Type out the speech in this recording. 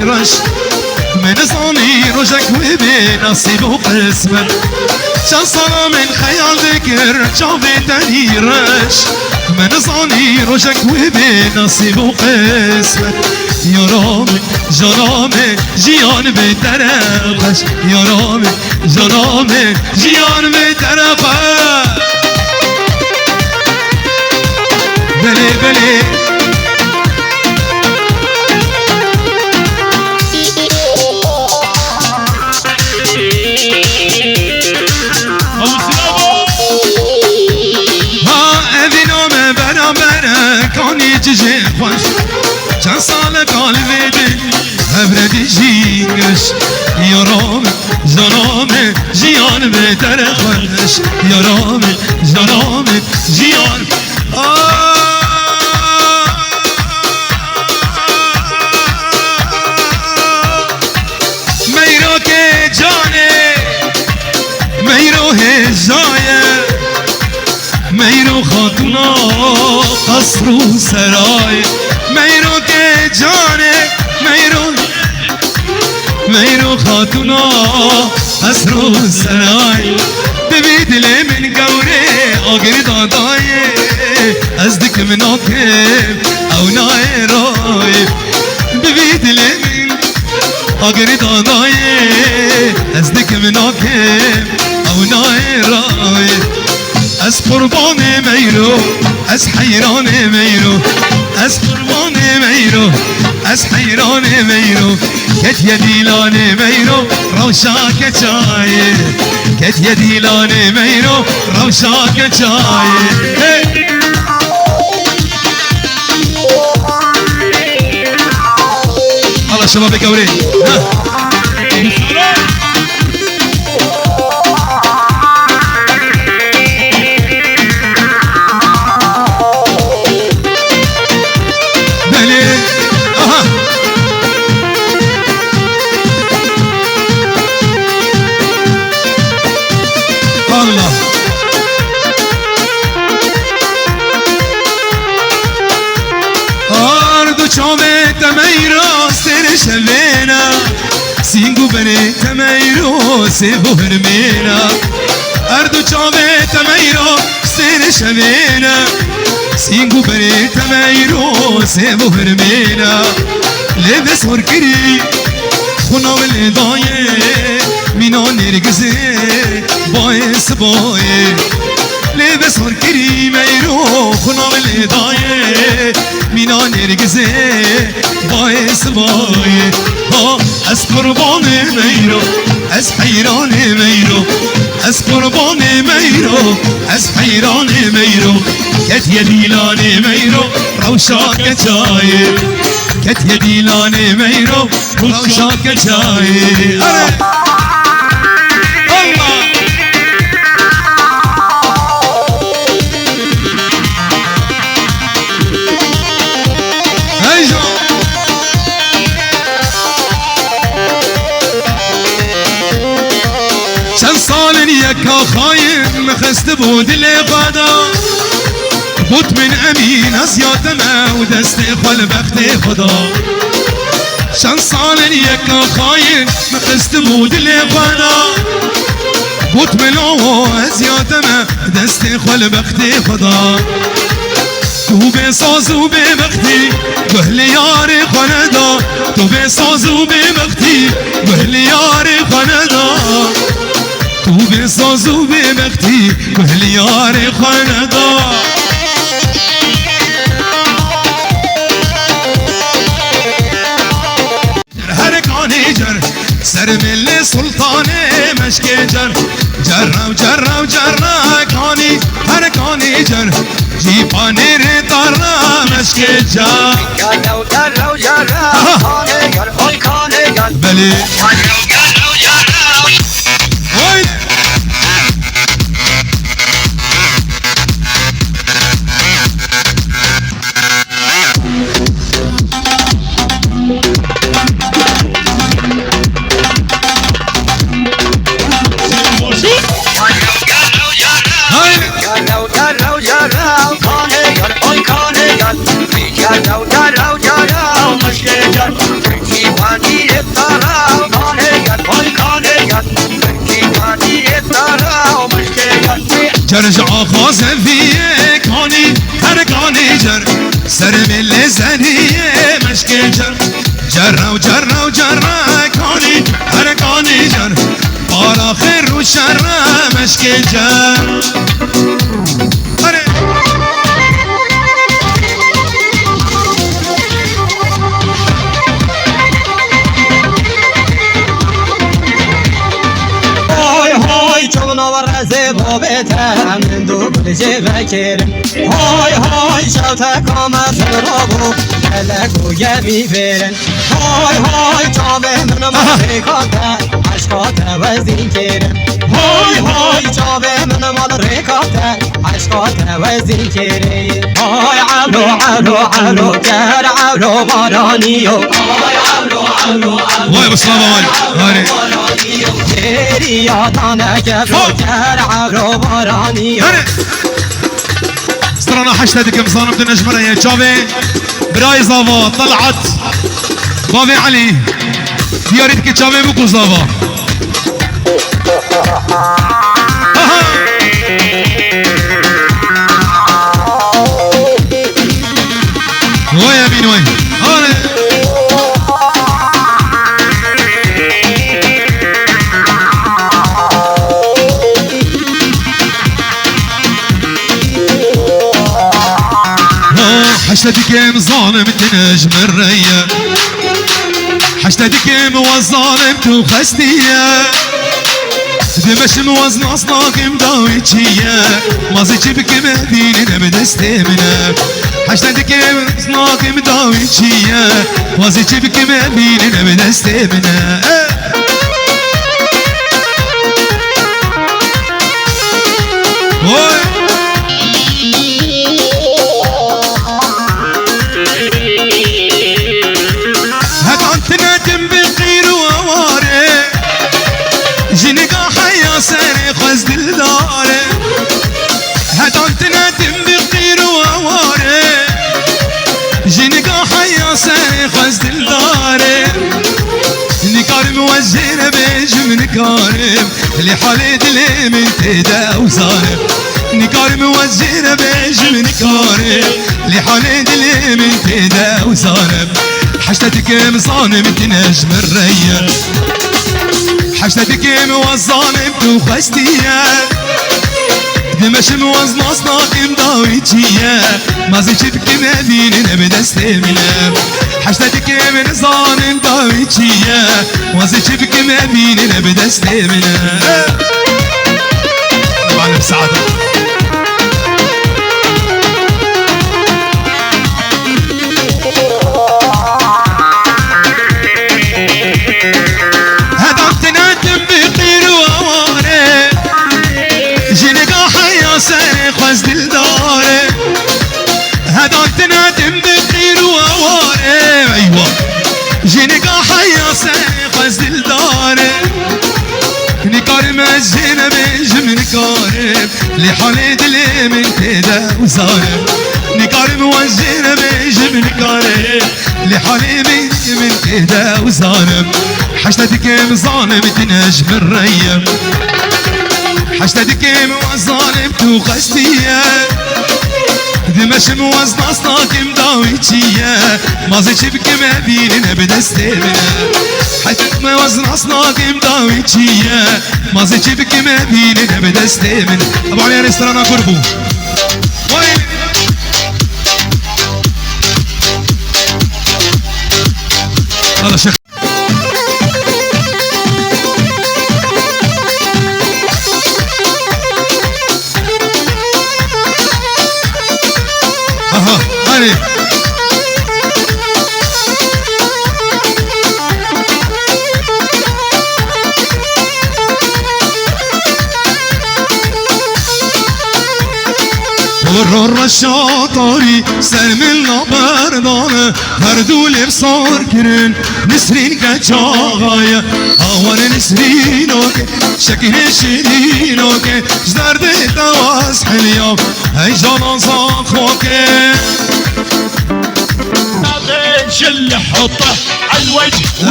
رش من صاني رجك وبين نصيب وقسمت شان صار من خيال ذكر شافي تاني رش من صاني رجك وبين نصيب وقسمت يا رامي جرامي جيان بترقش يا رامي جرامي جيان بترقش بلي بلي جي خوش چند سال قلبی دی هبردی جینگش یارام جانام جیان بهتر خوش یارام جانام جیان میرو که جانه میرو هزایه میرو خاتونا قصر و سرای میرو که جانه میرو خاتونا قصر و سرای ببی دل من گوره آگر دادای از دک مناکب او نای رای ببی دل من آگر دادای از دک مناکب او نای رای از قربان میرو از حیران میرو از قربان میرو از حیران میرو کت یه دیلان میرو روشا که چایه کت یه دیلان میرو روشا که چایه الله شباب گوری چاوه تمیرا سر شوینا سینگو بره تمیرو سیبو هرمینا اردو چاوه تمیرا سر شوینا سینگو بره تمیرو سیبو هرمینا لبس هر کری خونا و لدایه مینا نرگزه باعث بایه لبس هر کری میرو خونا و لدایه مینا نرگزه باعث بایه ها از قربان میرو از حیران میرو از قربان میرو از حیران میرو کت یه دیلان میرو روشا که چایه کت یه دیلان میرو روشا که چایه یکا خاین مخست بود لقدا بود من امین از یادمه و دست خال بخت خدا چند سال یکا خاین مخست بود لقدا بود من از یادمه دست خال بخت خدا تو به ساز و به وقتی گهل یار خاندا تو به ساز و به وقتی گهل یار خاندا تو به ساز و به وقتی گهل یار خاندا هر کانی جر سر مل سلطان مشک جر جر و جر و جر کانی هر کانی جر جیپانی ری تر مشک جر جر و جر و جر کانی جر های کانی جر بله Jaro, jaro, mashke jar, ki pani جرجع خاز فيك هاني هرقاني جر سرم اللي زنيه مشكل جر جرة وجرة وجرة كاني هرقاني جر بالا خير وشر مشكل جر بابتم من دو بلجه بکرم های های شوتا کامت رابو کلکو یمی فرن های های چابه من مال ریکاته عشقاته وزین کرم های های چابه من مال ریکاته عشقاته وزین کرم های علو علو علو در علو بارانیو های علو علو علو وای بسلام وای رياضانا كفوكر عرو باراني استرانا حشتك مصانم تنجمرة يا شابي براي زافا طلعت بابي علي ديارتك شابي بكو زافا ويا مين وين حشتك مظالم تنجم الريا حشتك موظالم تخستيا دمش موزن اصلاك مداويتشيا مازيتش بك مهدين بدستمنا حشتك اصلاك مداويتشيا مازيتش بك مهدين بدستمنا ساري خز دلداري هدانت نادم بقير وواري جنقا حيا ساري خز دلداري نكارم وزينا بيجم نكارم اللي حالي دلي من تدا وصارم نكارم وزينا بيجم نكارم اللي حالي دلي من تدا وصارم حشتك مصانم تنجم الريا حشتك موظالم تخستيا دمش موظن اصلاك مداويتشيا مازيتش بك مدين بدستمنا حشتك من ظالم داويتشيا مازيتش بك مدين بدستمنا معلم سعادة ساري خز دلداري هداك تنادم بخير وواري ايوه جينيكا حيا ساري خز دلداري نكارم الزينة بيجم نكارم لحالي دلي من تدا وصارم نكارم والزينة بيجم نكارم لحالي من تدا وصارم حشتك مظالم تنجم الريم حشتك موظالم تخستيا دمش موزن اصلاك مداويتشيا مازيتش بك مهدين بدستمنا حشتك موزن اصلاك مداويتشيا مازيتش بك مهدين بدستمنا ابو علي ريستورانا قربو وين هذا شيخ علي الرشاطاري سلم النبردانه هردول بصار كرن نسرين كجاغايا هوان نسرينوك شكل شيرينوك جدرد تواس حليام هاي جانا صاخوك شل حطه على الوجه